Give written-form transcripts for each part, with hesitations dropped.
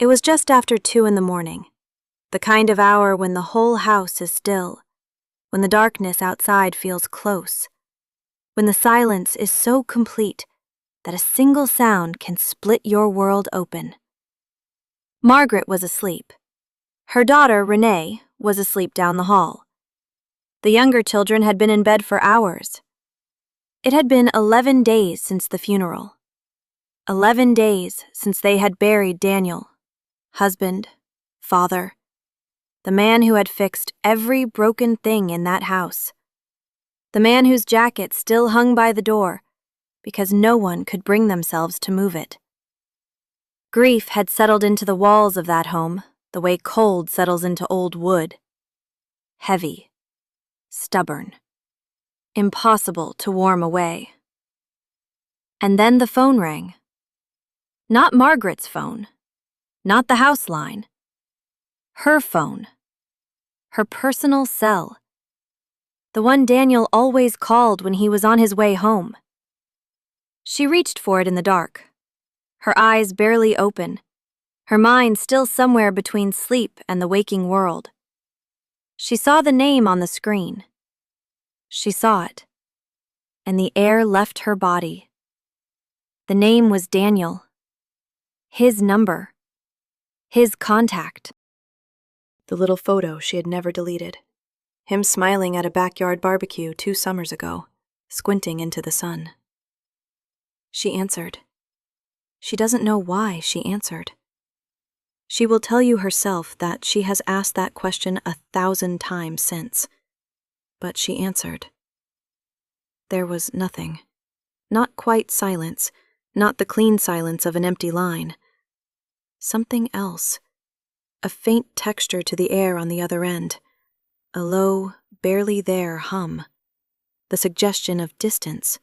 It was just after 2 in the morning, the kind of hour when the whole house is still, when the darkness outside feels close, when the silence is so complete that a single sound can split your world open. Margaret was asleep. Her daughter, Renee, was asleep down the hall. The younger children had been in bed for hours. It had been 11 days since the funeral. 11 days since they had buried Daniel, husband, father, the man who had fixed every broken thing in that house, the man whose jacket still hung by the door because no one could bring themselves to move it. Grief had settled into the walls of that home the way cold settles into old wood. Heavy, stubborn, impossible to warm away. And then the phone rang. Not Margaret's phone, not the house line. Her phone. Her personal cell. The one Daniel always called when he was on his way home. She reached for it in the dark, her eyes barely open, her mind still somewhere between sleep and the waking world. She saw the name on the screen. She saw it, and the air left her body. The name was Daniel. His number. His contact. The little photo she had never deleted. Him smiling at a backyard barbecue 2 summers ago, squinting into the sun. She answered. She doesn't know why she answered. She will tell you herself that she has asked that question 1,000 times since. But she answered. There was nothing. Not quite silence, not the clean silence of an empty line. Something else. A faint texture to the air on the other end. A low, barely there hum. The suggestion of distance.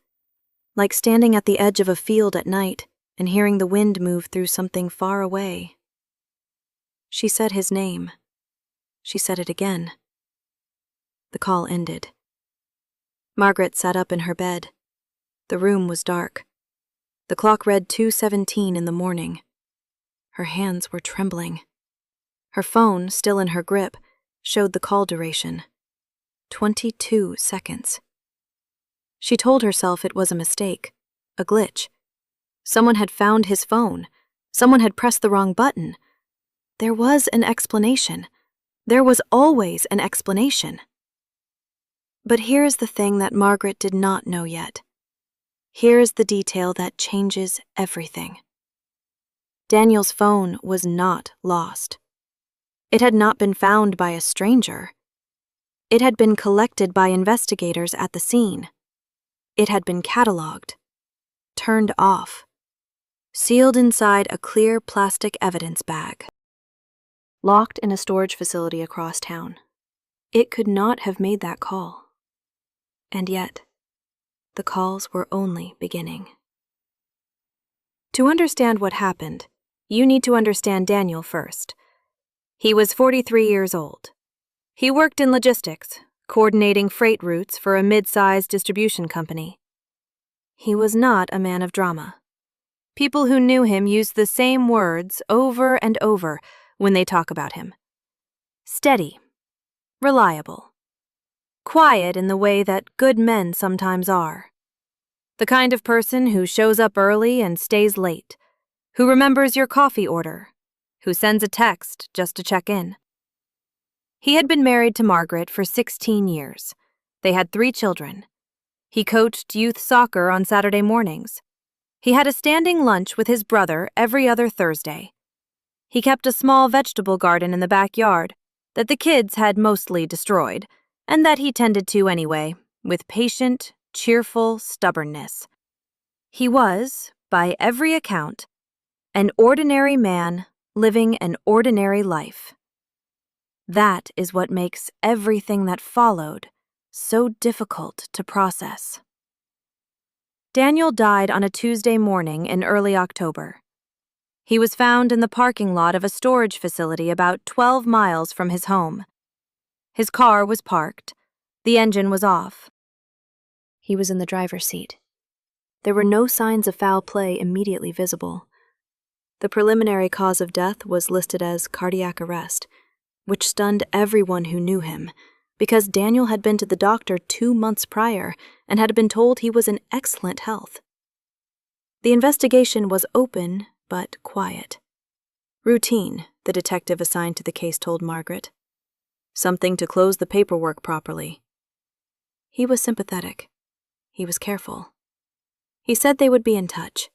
Like standing at the edge of a field at night and hearing the wind move through something far away. She said his name. She said it again. The call ended. Margaret sat up in her bed. The room was dark. The clock read 2:17 in the morning. Her hands were trembling. Her phone, still in her grip, showed the call duration. 22 seconds. She told herself it was a mistake, a glitch. Someone had found his phone. Someone had pressed the wrong button. There was an explanation. There was always an explanation. But here's the thing that Margaret did not know yet. Here's the detail that changes everything. Daniel's phone was not lost. It had not been found by a stranger. It had been collected by investigators at the scene. It had been cataloged, turned off, sealed inside a clear plastic evidence bag, locked in a storage facility across town. It could not have made that call. And yet, the calls were only beginning. To understand what happened, you need to understand Daniel first. He was 43 years old. He worked in logistics, coordinating freight routes for a mid-sized distribution company. He was not a man of drama. People who knew him used the same words over and over when they talk about him. Steady, reliable, quiet in the way that good men sometimes are. The kind of person who shows up early and stays late, who remembers your coffee order, who sends a text just to check in. He had been married to Margaret for 16 years. They had 3 children. He coached youth soccer on Saturday mornings. He had a standing lunch with his brother every other Thursday. He kept a small vegetable garden in the backyard that the kids had mostly destroyed, and that he tended to anyway, with patient, cheerful stubbornness. He was, by every account, an ordinary man living an ordinary life. That is what makes everything that followed so difficult to process. Daniel died on a Tuesday morning in early October. He was found in the parking lot of a storage facility about 12 miles from his home. His car was parked. The engine was off. He was in the driver's seat. There were no signs of foul play immediately visible. The preliminary cause of death was listed as cardiac arrest, which stunned everyone who knew him, because Daniel had been to the doctor 2 months prior and had been told he was in excellent health. The investigation was open but quiet. Routine, the detective assigned to the case told Margaret. Something to close the paperwork properly. He was sympathetic. He was careful. He said they would be in touch,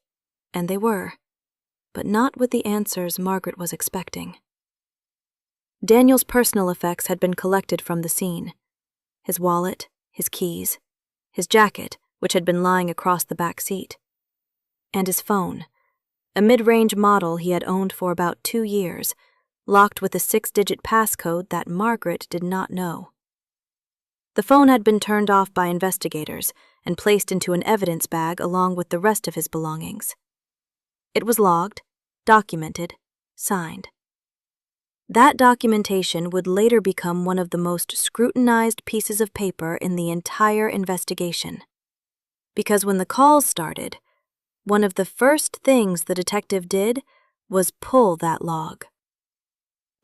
and they were, but not with the answers Margaret was expecting. Daniel's personal effects had been collected from the scene. His wallet, his keys, his jacket, which had been lying across the back seat, and his phone, a mid-range model he had owned for about 2 years, locked with a 6-digit passcode that Margaret did not know. The phone had been turned off by investigators and placed into an evidence bag along with the rest of his belongings. It was logged, documented, signed. That documentation would later become one of the most scrutinized pieces of paper in the entire investigation. Because when the calls started, one of the first things the detective did was pull that log.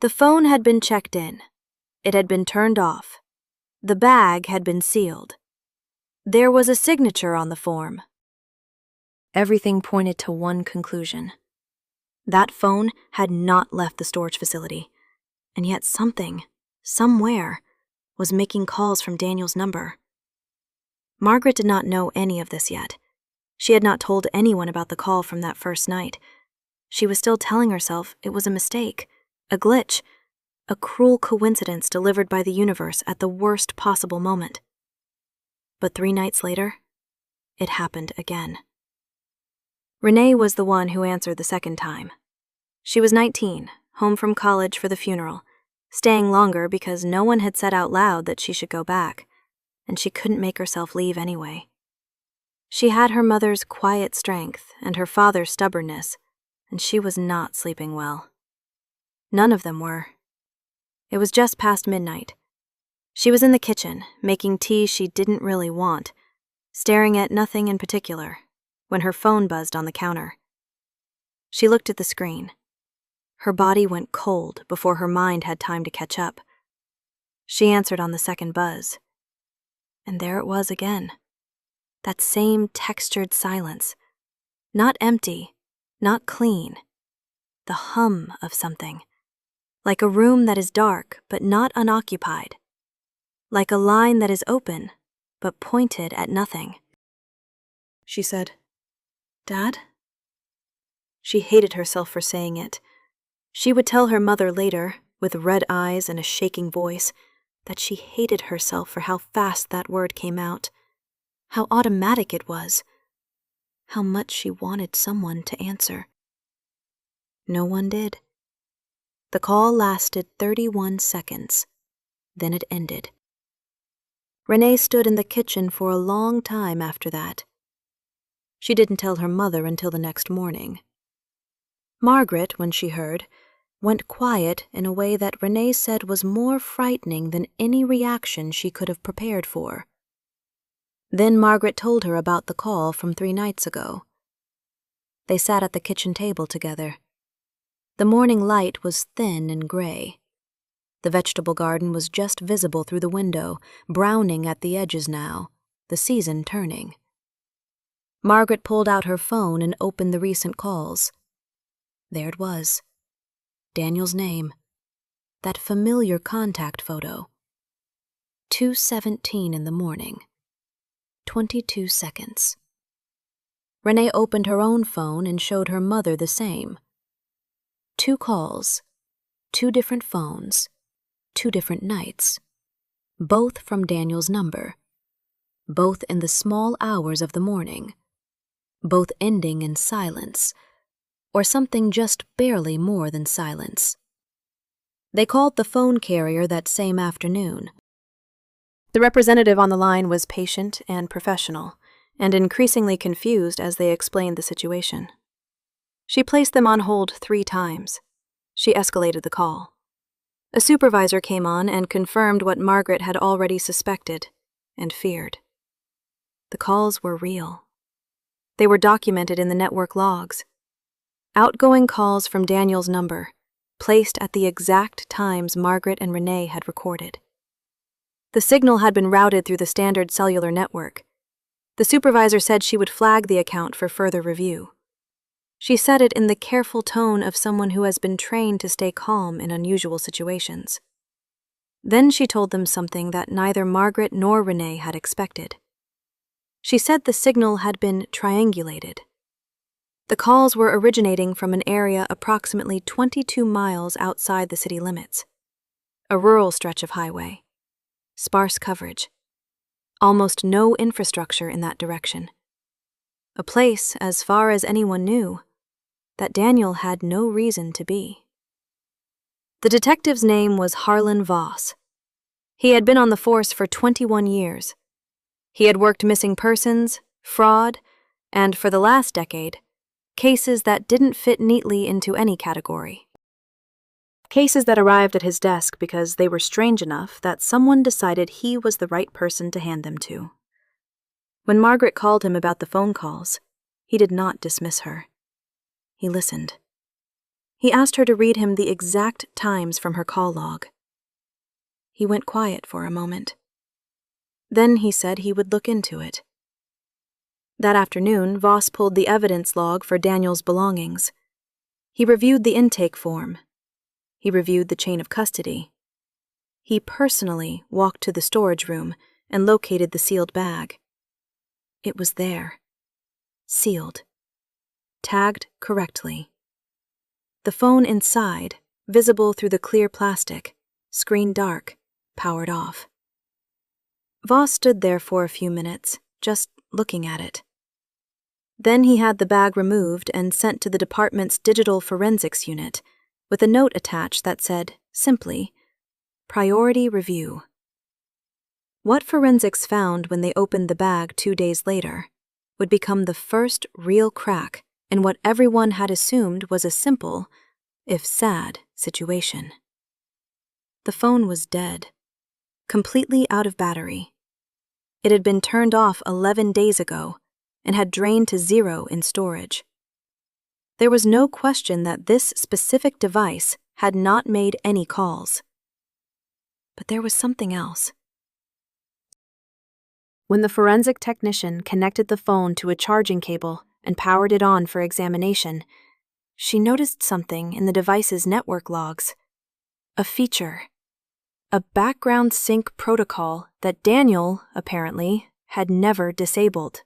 The phone had been checked in. It had been turned off. The bag had been sealed. There was a signature on the form. Everything pointed to one conclusion. That phone had not left the storage facility, and yet something, somewhere, was making calls from Daniel's number. Margaret did not know any of this yet. She had not told anyone about the call from that first night. She was still telling herself it was a mistake, a glitch, a cruel coincidence delivered by the universe at the worst possible moment. But 3 nights later, it happened again. Renee was the one who answered the second time. She was 19, home from college for the funeral, staying longer because no one had said out loud that she should go back, and she couldn't make herself leave anyway. She had her mother's quiet strength and her father's stubbornness, and she was not sleeping well. None of them were. It was just past midnight. She was in the kitchen, making tea she didn't really want, staring at nothing in particular, when her phone buzzed on the counter. She looked at the screen. Her body went cold before her mind had time to catch up. She answered on the second buzz. And there it was again. That same textured silence. Not empty, not clean. The hum of something. Like a room that is dark but not unoccupied. Like a line that is open but pointed at nothing. She said, "Dad?" She hated herself for saying it. She would tell her mother later, with red eyes and a shaking voice, that she hated herself for how fast that word came out, how automatic it was, how much she wanted someone to answer. No one did. The call lasted 31 seconds. Then it ended. Renee stood in the kitchen for a long time after that. She didn't tell her mother until the next morning. Margaret, when she heard, went quiet in a way that Renee said was more frightening than any reaction she could have prepared for. Then Margaret told her about the call from 3 nights ago. They sat at the kitchen table together. The morning light was thin and gray. The vegetable garden was just visible through the window, browning at the edges now, the season turning. Margaret pulled out her phone and opened the recent calls. There it was. Daniel's name. That familiar contact photo. 2:17 in the morning. 22 seconds. Renee opened her own phone and showed her mother the same. 2 calls, 2 different phones, 2 different nights, both from Daniel's number, both in the small hours of the morning, both ending in silence, or something just barely more than silence. They called the phone carrier that same afternoon. The representative on the line was patient and professional, and increasingly confused as they explained the situation. She placed them on hold 3 times. She escalated the call. A supervisor came on and confirmed what Margaret had already suspected and feared. The calls were real. They were documented in the network logs. Outgoing calls from Daniel's number, placed at the exact times Margaret and Renee had recorded. The signal had been routed through the standard cellular network. The supervisor said she would flag the account for further review. She said it in the careful tone of someone who has been trained to stay calm in unusual situations. Then she told them something that neither Margaret nor Renee had expected. She said the signal had been triangulated. The calls were originating from an area approximately 22 miles outside the city limits. A rural stretch of highway. Sparse coverage. Almost no infrastructure in that direction. A place, as far as anyone knew, that Daniel had no reason to be. The detective's name was Harlan Voss. He had been on the force for 21 years. He had worked missing persons, fraud, and for the last decade, cases that didn't fit neatly into any category. Cases that arrived at his desk because they were strange enough that someone decided he was the right person to hand them to. When Margaret called him about the phone calls, he did not dismiss her. He listened. He asked her to read him the exact times from her call log. He went quiet for a moment. Then he said he would look into it. That afternoon, Voss pulled the evidence log for Daniel's belongings. He reviewed the intake form. He reviewed the chain of custody. He personally walked to the storage room and located the sealed bag. It was there. Sealed. Tagged correctly. The phone inside, visible through the clear plastic, screen dark, powered off. Voss stood there for a few minutes, just looking at it. Then he had the bag removed and sent to the department's digital forensics unit, with a note attached that said, simply, Priority Review. What forensics found when they opened the bag 2 days later would become the first real crack in what everyone had assumed was a simple, if sad, situation. The phone was dead, completely out of battery. It had been turned off 11 days ago and had drained to 0 in storage. There was no question that this specific device had not made any calls. But there was something else. When the forensic technician connected the phone to a charging cable and powered it on for examination, she noticed something in the device's network logs. A feature. A background sync protocol that Daniel, apparently, had never disabled.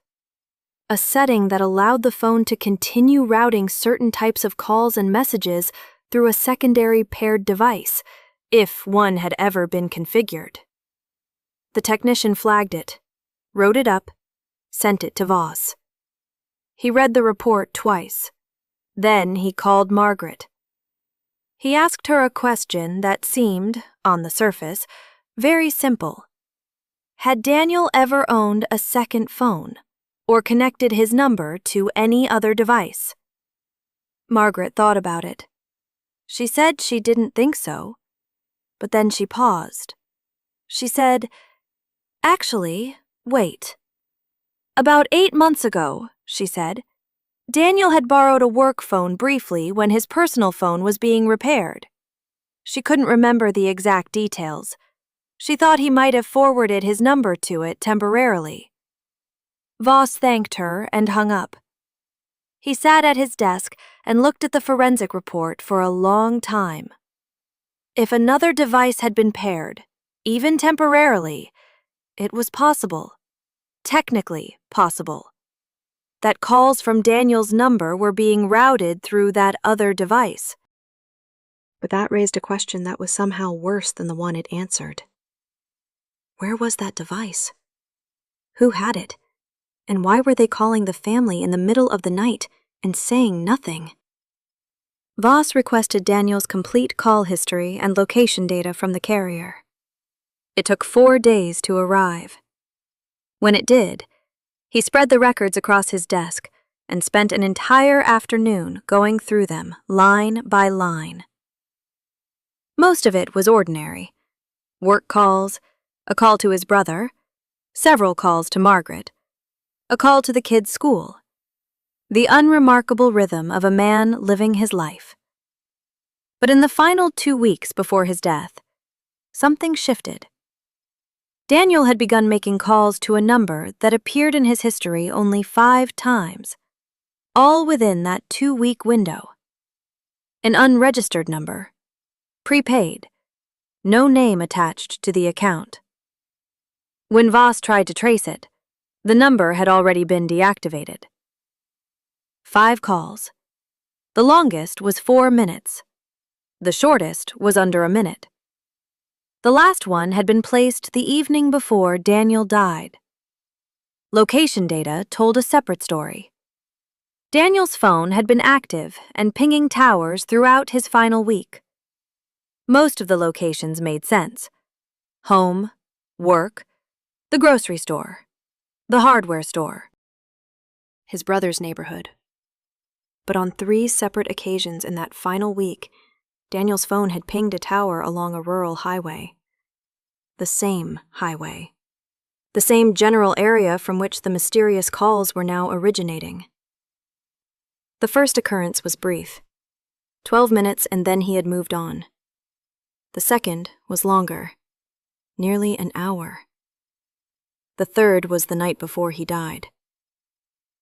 A setting that allowed the phone to continue routing certain types of calls and messages through a secondary paired device, if one had ever been configured. The technician flagged it, wrote it up, sent it to Voss. He read the report twice. Then he called Margaret. He asked her a question that seemed, on the surface, very simple. Had Daniel ever owned a second phone, or connected his number to any other device? Margaret thought about it. She said she didn't think so, but then she paused. She said, Actually, wait. About 8 months ago, she said, Daniel had borrowed a work phone briefly when his personal phone was being repaired. She couldn't remember the exact details. She thought he might have forwarded his number to it temporarily. Voss thanked her and hung up. He sat at his desk and looked at the forensic report for a long time. If another device had been paired, even temporarily, it was possible, technically possible, that calls from Daniel's number were being routed through that other device. But that raised a question that was somehow worse than the one it answered. Where was that device? Who had it? And why were they calling the family in the middle of the night and saying nothing? Voss requested Daniel's complete call history and location data from the carrier. It took 4 days to arrive. When it did, he spread the records across his desk and spent an entire afternoon going through them line by line. Most of it was ordinary. Work calls, a call to his brother, several calls to Margaret, a call to the kids' school. the unremarkable rhythm of a man living his life. But in the final 2 weeks before his death, something shifted. Daniel had begun making calls to a number that appeared in his history only 5 times, all within that 2-week window. An unregistered number, prepaid, no name attached to the account. When Voss tried to trace it, the number had already been deactivated. 5 calls. The longest was 4 minutes. The shortest was under a minute. The last one had been placed the evening before Daniel died. Location data told a separate story. Daniel's phone had been active and pinging towers throughout his final week. Most of the locations made sense. Home, work, the grocery store, the hardware store, his brother's neighborhood. But on 3 separate occasions in that final week, Daniel's phone had pinged a tower along a rural highway. The same highway. The same general area from which the mysterious calls were now originating. The first occurrence was brief. 12 minutes and then he had moved on. The second was longer. Nearly an hour. The third was the night before he died.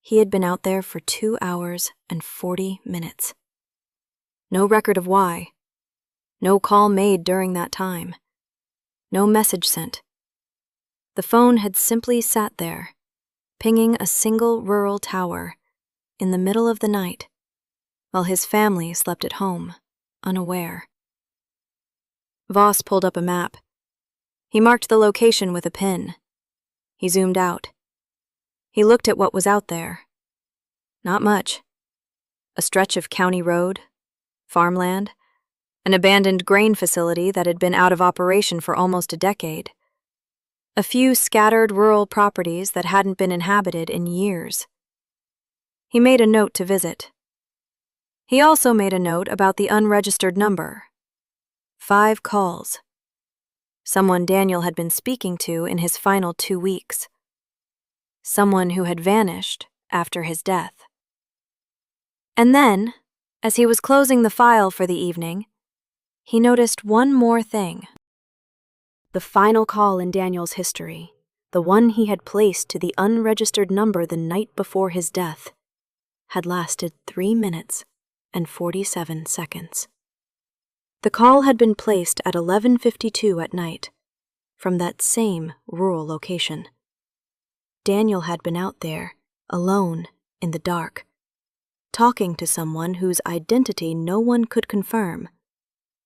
He had been out there for 2 hours and 40 minutes. No record of why. No call made during that time. No message sent. The phone had simply sat there, pinging a single rural tower in the middle of the night, while his family slept at home, unaware. Voss pulled up a map. He marked the location with a pin. He zoomed out. He looked at what was out there. Not much. A stretch of county road, farmland, an abandoned grain facility that had been out of operation for almost a decade. A few scattered rural properties that hadn't been inhabited in years. He made a note to visit. He also made a note about the unregistered number. 5 calls. Someone Daniel had been speaking to in his final 2 weeks. Someone who had vanished after his death. And then, as he was closing the file for the evening, he noticed one more thing. The final call in Daniel's history, the one he had placed to the unregistered number the night before his death, had lasted 3 minutes and 47 seconds. The call had been placed at 11:52 at night, from that same rural location. Daniel had been out there, alone, in the dark, talking to someone whose identity no one could confirm,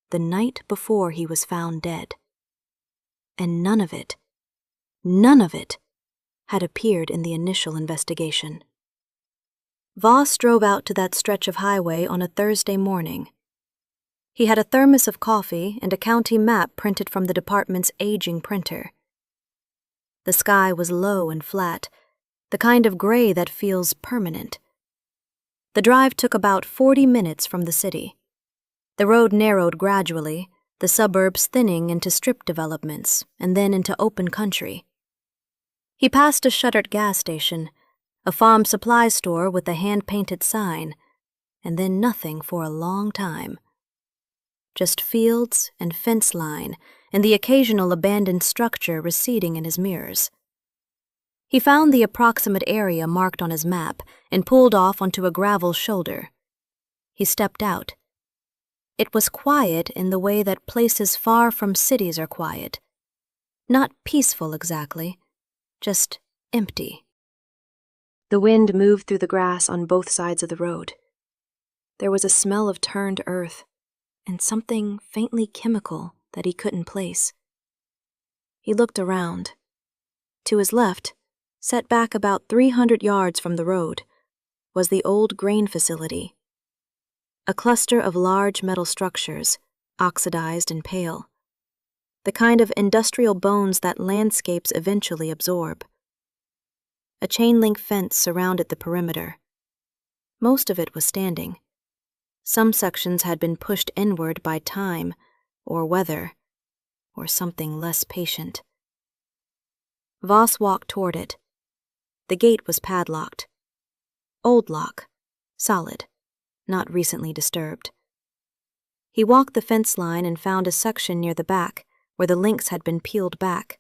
the night before he was found dead. And none of it had appeared in the initial investigation. Voss drove out to that stretch of highway on a Thursday morning. He had a thermos of coffee and a county map printed from the department's aging printer. The sky was low and flat, the kind of gray that feels permanent. The drive took about 40 minutes from the city. The road narrowed gradually, the suburbs thinning into strip developments and then into open country. He passed a shuttered gas station, a farm supply store with a hand-painted sign, and then nothing for a long time. Just fields and fence line and the occasional abandoned structure receding in his mirrors. He found the approximate area marked on his map and pulled off onto a gravel shoulder. He stepped out. It was quiet in the way that places far from cities are quiet. Not peaceful exactly, just empty. The wind moved through the grass on both sides of the road. There was a smell of turned earth and something faintly chemical that he couldn't place. He looked around. To his left, set back about 300 yards from the road, was the old grain facility. A cluster of large metal structures, oxidized and pale. The kind of industrial bones that landscapes eventually absorb. A chain-link fence surrounded the perimeter. Most of it was standing. Some sections had been pushed inward by time, or weather, or something less patient. Voss walked toward it. The gate was padlocked. Old lock. Solid. Not recently disturbed. He walked the fence line and found a section near the back where the links had been peeled back,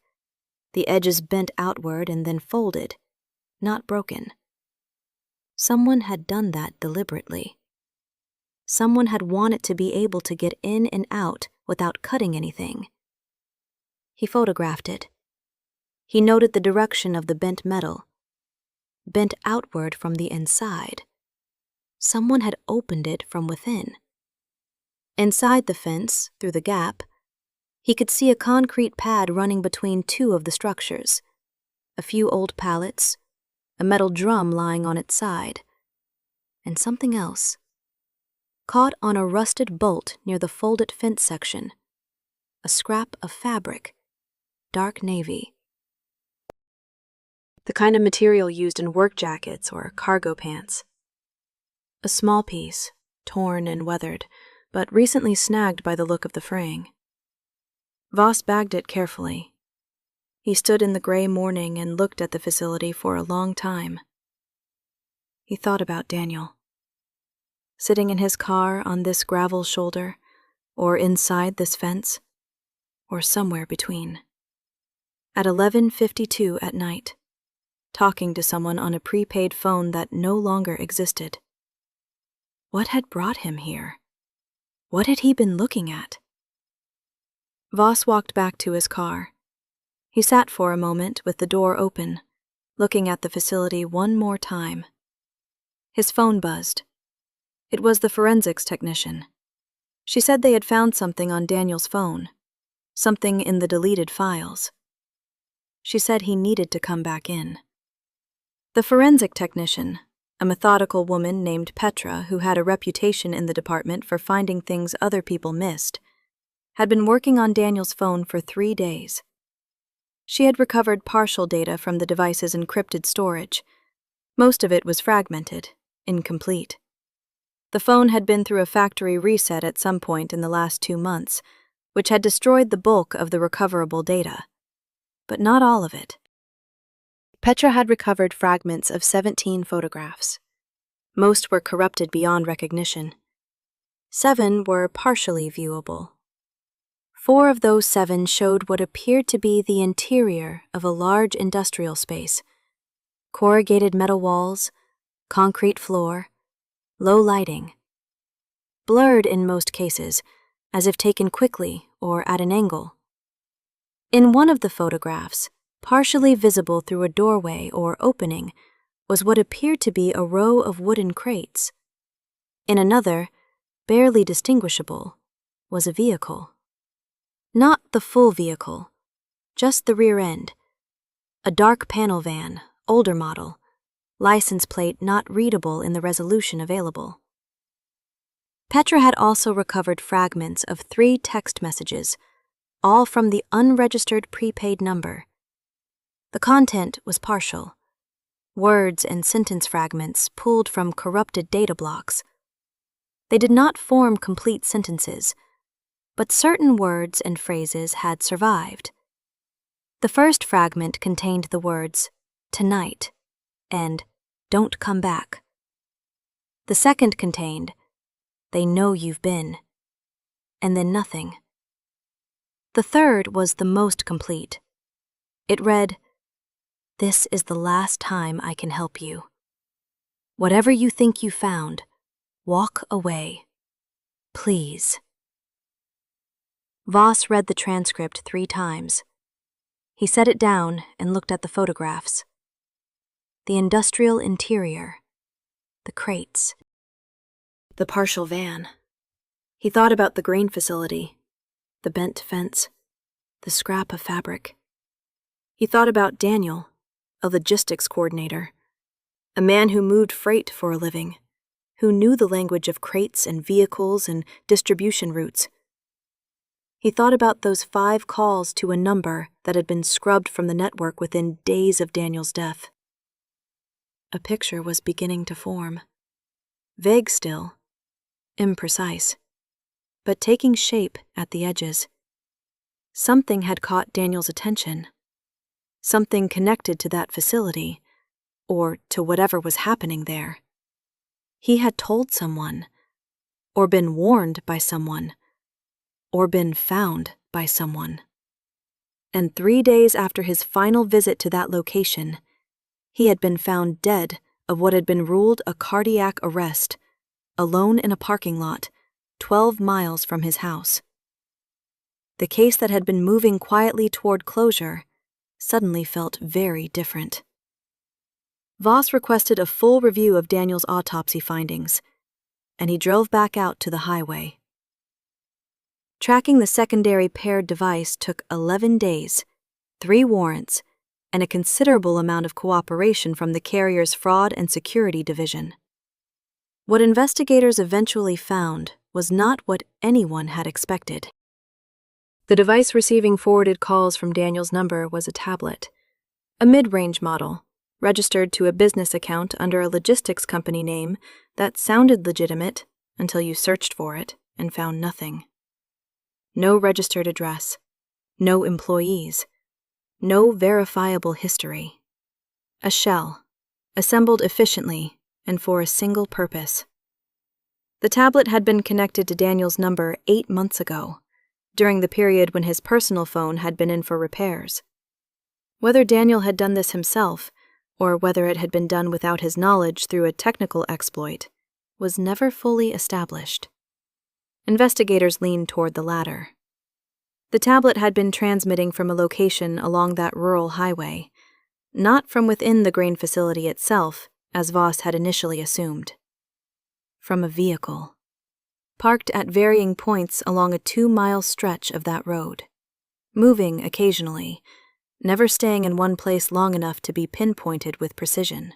the edges bent outward and then folded, not broken. Someone had done that deliberately. Someone had wanted to be able to get in and out without cutting anything. He photographed it. He noted the direction of the bent metal, bent outward from the inside. Someone had opened it from within. Inside the fence, through the gap, he could see a concrete pad running between two of the structures, a few old pallets, a metal drum lying on its side, and something else. Caught on a rusted bolt near the folded fence section, a scrap of fabric, dark navy. The kind of material used in work jackets or cargo pants. A small piece, torn and weathered, but recently snagged by the look of the fraying. Voss bagged it carefully. He stood in the gray morning and looked at the facility for a long time. He thought about Daniel. Sitting in his car on this gravel shoulder, or inside this fence, or somewhere between. At 11:52 at night, talking to someone on a prepaid phone that no longer existed. What had brought him here? What had he been looking at? Voss walked back to his car. He sat for a moment with the door open, looking at the facility one more time. His phone buzzed. It was the forensics technician. She said they had found something on Daniel's phone, something in the deleted files. She said he needed to come back in. The forensic technician, a methodical woman named Petra who had a reputation in the department for finding things other people missed, had been working on Daniel's phone for 3 days. She had recovered partial data from the device's encrypted storage. Most of it was fragmented, incomplete. The phone had been through a factory reset at some point in the last 2 months, which had destroyed the bulk of the recoverable data. But not all of it. Petra had recovered fragments of 17 photographs. Most were corrupted beyond recognition. 7 were partially viewable. 4 of those 7 showed what appeared to be the interior of a large industrial space. Corrugated metal walls, concrete floor, low lighting. Blurred in most cases, as if taken quickly or at an angle. In one of the photographs, partially visible through a doorway or opening, was what appeared to be a row of wooden crates. In another, barely distinguishable, was a vehicle. Not the full vehicle, just the rear end. A dark panel van, older model, license plate not readable in the resolution available. Petra had also recovered fragments of 3 text messages, all from the unregistered prepaid number. The content was partial. Words and sentence fragments pulled from corrupted data blocks. They did not form complete sentences, but certain words and phrases had survived. The first fragment contained the words, "tonight," and "don't come back." The second contained, "they know you've been," and then nothing. The third was the most complete. It read, "This is the last time I can help you. Whatever you think you found, walk away. Please." Voss read the transcript 3 times. He set it down and looked at the photographs. The industrial interior, the crates, the partial van. He thought about the grain facility, the bent fence, the scrap of fabric. He thought about Daniel, a logistics coordinator, a man who moved freight for a living, who knew the language of crates and vehicles and distribution routes. He thought about those 5 calls to a number that had been scrubbed from the network within days of Daniel's death. A picture was beginning to form. Vague still, imprecise, but taking shape at the edges. Something had caught Daniel's attention. Something connected to that facility, or to whatever was happening there. He had told someone, or been warned by someone, or been found by someone. And 3 days after his final visit to that location, he had been found dead of what had been ruled a cardiac arrest, alone in a parking lot, 12 miles from his house. The case that had been moving quietly toward closure suddenly felt very different. Voss requested a full review of Daniel's autopsy findings, and he drove back out to the highway. Tracking the secondary paired device took 11 days, 3 warrants, and a considerable amount of cooperation from the carrier's fraud and security division. What investigators eventually found was not what anyone had expected. The device receiving forwarded calls from Daniel's number was a tablet, a mid-range model, registered to a business account under a logistics company name that sounded legitimate until you searched for it and found nothing. No registered address, no employees, no verifiable history. A shell, assembled efficiently and for a single purpose. The tablet had been connected to Daniel's number 8 months ago, during the period when his personal phone had been in for repairs. Whether Daniel had done this himself, or whether it had been done without his knowledge through a technical exploit, was never fully established. Investigators leaned toward the latter. The tablet had been transmitting from a location along that rural highway, not from within the grain facility itself, as Voss had initially assumed. From a vehicle, parked at varying points along a 2-mile stretch of that road, moving occasionally, never staying in one place long enough to be pinpointed with precision.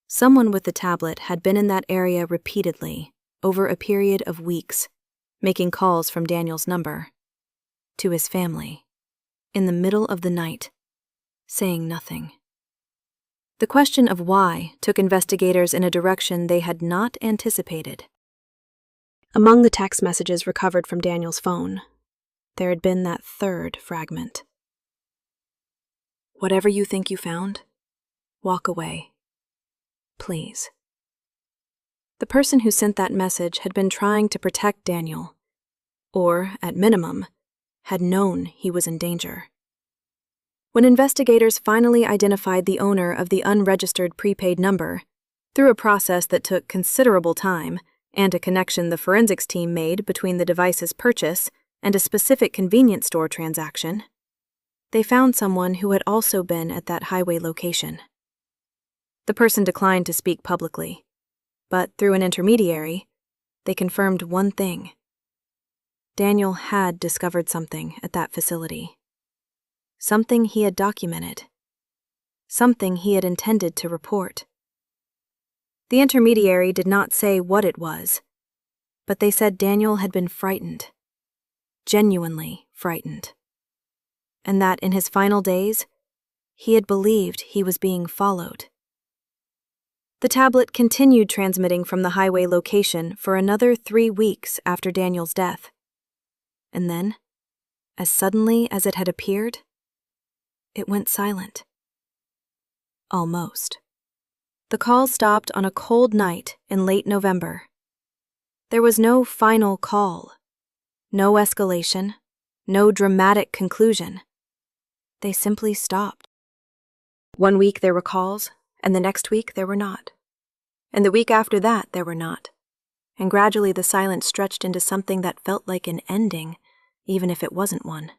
Someone with the tablet had been in that area repeatedly, over a period of weeks, making calls from Daniel's number, to his family, in the middle of the night, saying nothing. The question of why took investigators in a direction they had not anticipated. Among the text messages recovered from Daniel's phone, there had been that third fragment. Whatever you think you found, walk away. Please. The person who sent that message had been trying to protect Daniel, or, at minimum, had known he was in danger. When investigators finally identified the owner of the unregistered prepaid number, through a process that took considerable time and a connection the forensics team made between the device's purchase and a specific convenience store transaction, they found someone who had also been at that highway location. The person declined to speak publicly, but through an intermediary, they confirmed one thing. Daniel had discovered something at that facility. Something he had documented. Something he had intended to report. The intermediary did not say what it was, but they said Daniel had been frightened. Genuinely frightened. And that in his final days, he had believed he was being followed. The tablet continued transmitting from the highway location for another 3 weeks after Daniel's death. And then, as suddenly as it had appeared, it went silent. Almost. The call stopped on a cold night in late November. There was no final call, no escalation, no dramatic conclusion. They simply stopped. 1 week there were calls, and the next week there were not. And the week after that there were not. And gradually the silence stretched into something that felt like an ending, even if it wasn't one.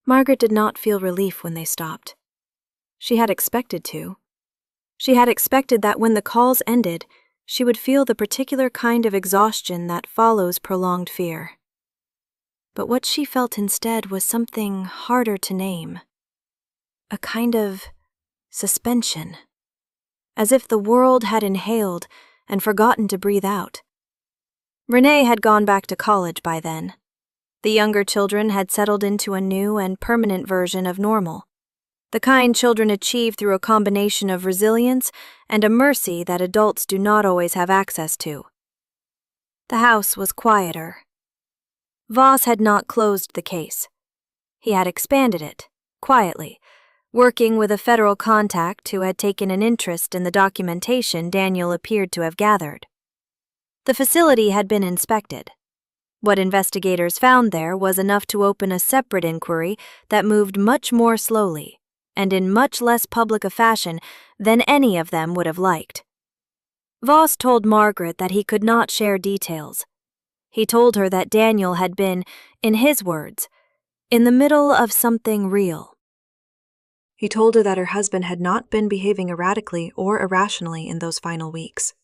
Margaret did not feel relief when they stopped. She had expected to. She had expected that when the calls ended, she would feel the particular kind of exhaustion that follows prolonged fear. But what she felt instead was something harder to name. A kind of suspension. As if the world had inhaled and forgotten to breathe out. Renee had gone back to college by then. The younger children had settled into a new and permanent version of normal. The kind children achieve through a combination of resilience and a mercy that adults do not always have access to. The house was quieter. Voss had not closed the case. He had expanded it, quietly, working with a federal contact who had taken an interest in the documentation Daniel appeared to have gathered. The facility had been inspected. What investigators found there was enough to open a separate inquiry that moved much more slowly and in much less public a fashion than any of them would have liked. Voss told Margaret that he could not share details. He told her that Daniel had been, in his words, in the middle of something real. He told her that her husband had not been behaving erratically or irrationally in those final weeks.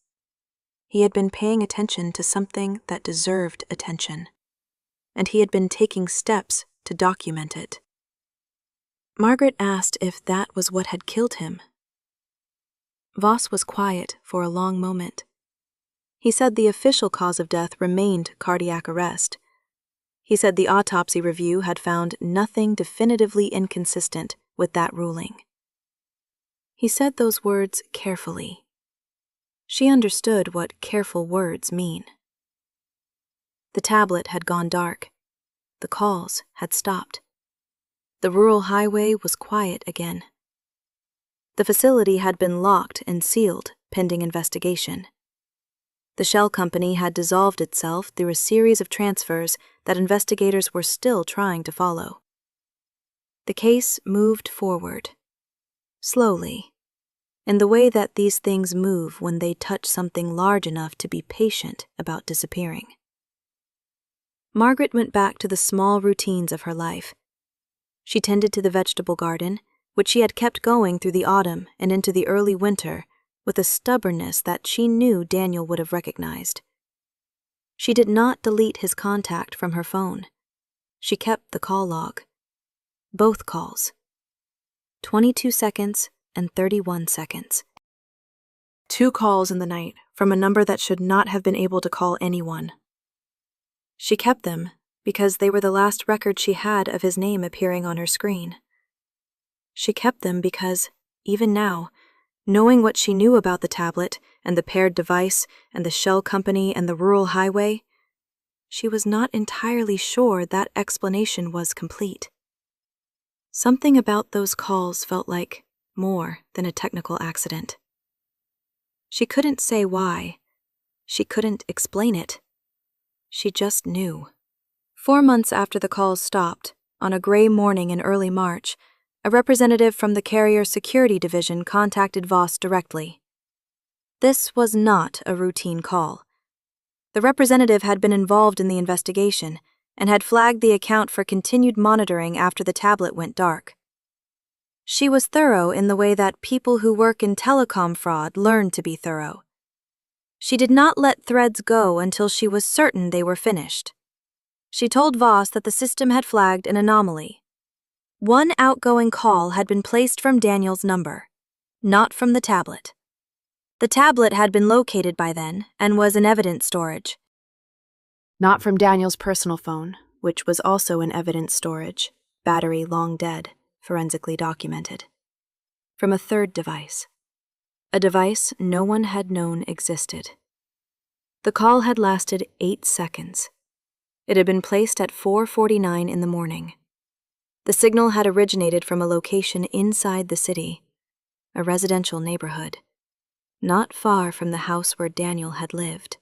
He had been paying attention to something that deserved attention, and he had been taking steps to document it. Margaret asked if that was what had killed him. Voss was quiet for a long moment. He said the official cause of death remained cardiac arrest. He said the autopsy review had found nothing definitively inconsistent with that ruling. He said those words carefully. She understood what careful words mean. The tablet had gone dark. The calls had stopped. The rural highway was quiet again. The facility had been locked and sealed pending investigation. The shell company had dissolved itself through a series of transfers that investigators were still trying to follow. The case moved forward, slowly, in the way that these things move when they touch something large enough to be patient about disappearing. Margaret went back to the small routines of her life. She tended to the vegetable garden, which she had kept going through the autumn and into the early winter with a stubbornness that she knew Daniel would have recognized. She did not delete his contact from her phone. She kept the call log. Both calls. 22 seconds and 31 seconds. 2 calls in the night from a number that should not have been able to call anyone. She kept them because they were the last record she had of his name appearing on her screen. She kept them because, even now, knowing what she knew about the tablet and the paired device and the shell company and the rural highway, she was not entirely sure that explanation was complete. Something about those calls felt like more than a technical accident. She couldn't say why. She couldn't explain it. She just knew. 4 months after the calls stopped, on a gray morning in early March, a representative from the Carrier Security Division contacted Voss directly. This was not a routine call. The representative had been involved in the investigation and had flagged the account for continued monitoring after the tablet went dark. She was thorough in the way that people who work in telecom fraud learn to be thorough. She did not let threads go until she was certain they were finished. She told Voss that the system had flagged an anomaly. One outgoing call had been placed from Daniel's number, not from the tablet. The tablet had been located by then and was in evidence storage. Not from Daniel's personal phone, which was also in evidence storage, battery long dead, forensically documented. From a third device. A device no one had known existed. The call had lasted 8 seconds. It had been placed at 4:49 in the morning. The signal had originated from a location inside the city, a residential neighborhood, not far from the house where Daniel had lived.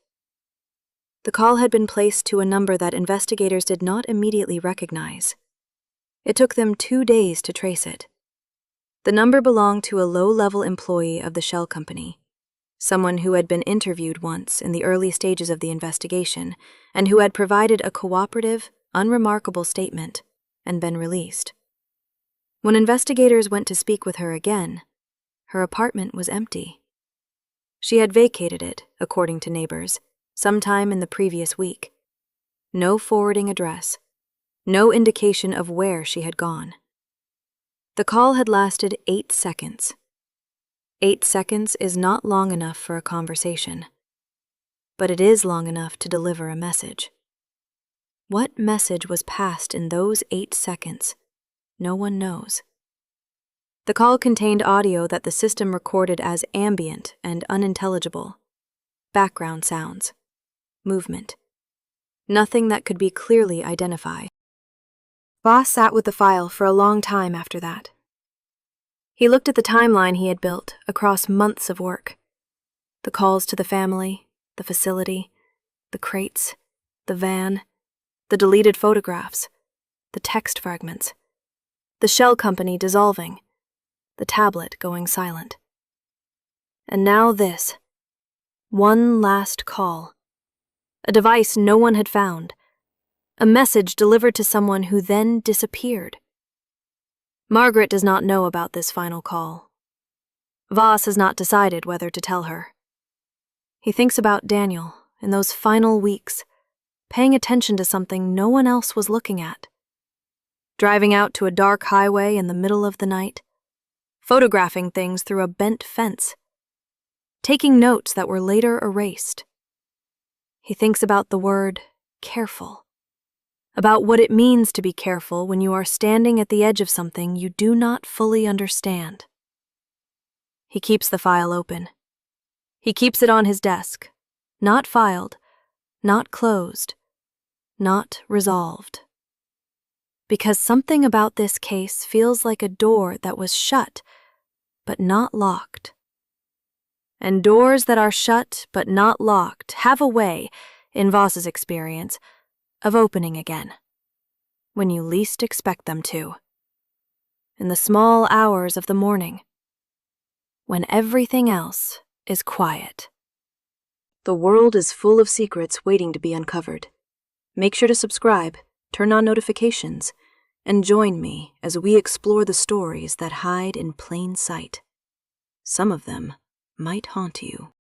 The call had been placed to a number that investigators did not immediately recognize. It took them 2 days to trace it. The number belonged to a low-level employee of the shell company, someone who had been interviewed once in the early stages of the investigation and who had provided a cooperative, unremarkable statement and been released. When investigators went to speak with her again, her apartment was empty. She had vacated it, according to neighbors, sometime in the previous week. No forwarding address, no indication of where she had gone. The call had lasted 8 seconds. 8 seconds is not long enough for a conversation, but it is long enough to deliver a message. What message was passed in those 8 seconds? No one knows. The call contained audio that the system recorded as ambient and unintelligible. Background sounds. Movement. Nothing that could be clearly identified. Voss sat with the file for a long time after that. He looked at the timeline he had built across months of work. The calls to the family, the facility, the crates, the van, the deleted photographs, the text fragments, the shell company dissolving, the tablet going silent. And now this. One last call. A device no one had found. A message delivered to someone who then disappeared. Margaret does not know about this final call. Voss has not decided whether to tell her. He thinks about Daniel in those final weeks, paying attention to something no one else was looking at. Driving out to a dark highway in the middle of the night, photographing things through a bent fence, taking notes that were later erased. He thinks about the word careful, about what it means to be careful when you are standing at the edge of something you do not fully understand. He keeps the file open. He keeps it on his desk, not filed, not closed, not resolved. Because something about this case feels like a door that was shut, but not locked. And doors that are shut but not locked have a way, in Voss's experience, of opening again, when you least expect them to. In the small hours of the morning, when everything else is quiet. The world is full of secrets waiting to be uncovered. Make sure to subscribe, turn on notifications, and join me as we explore the stories that hide in plain sight. Some of them might haunt you.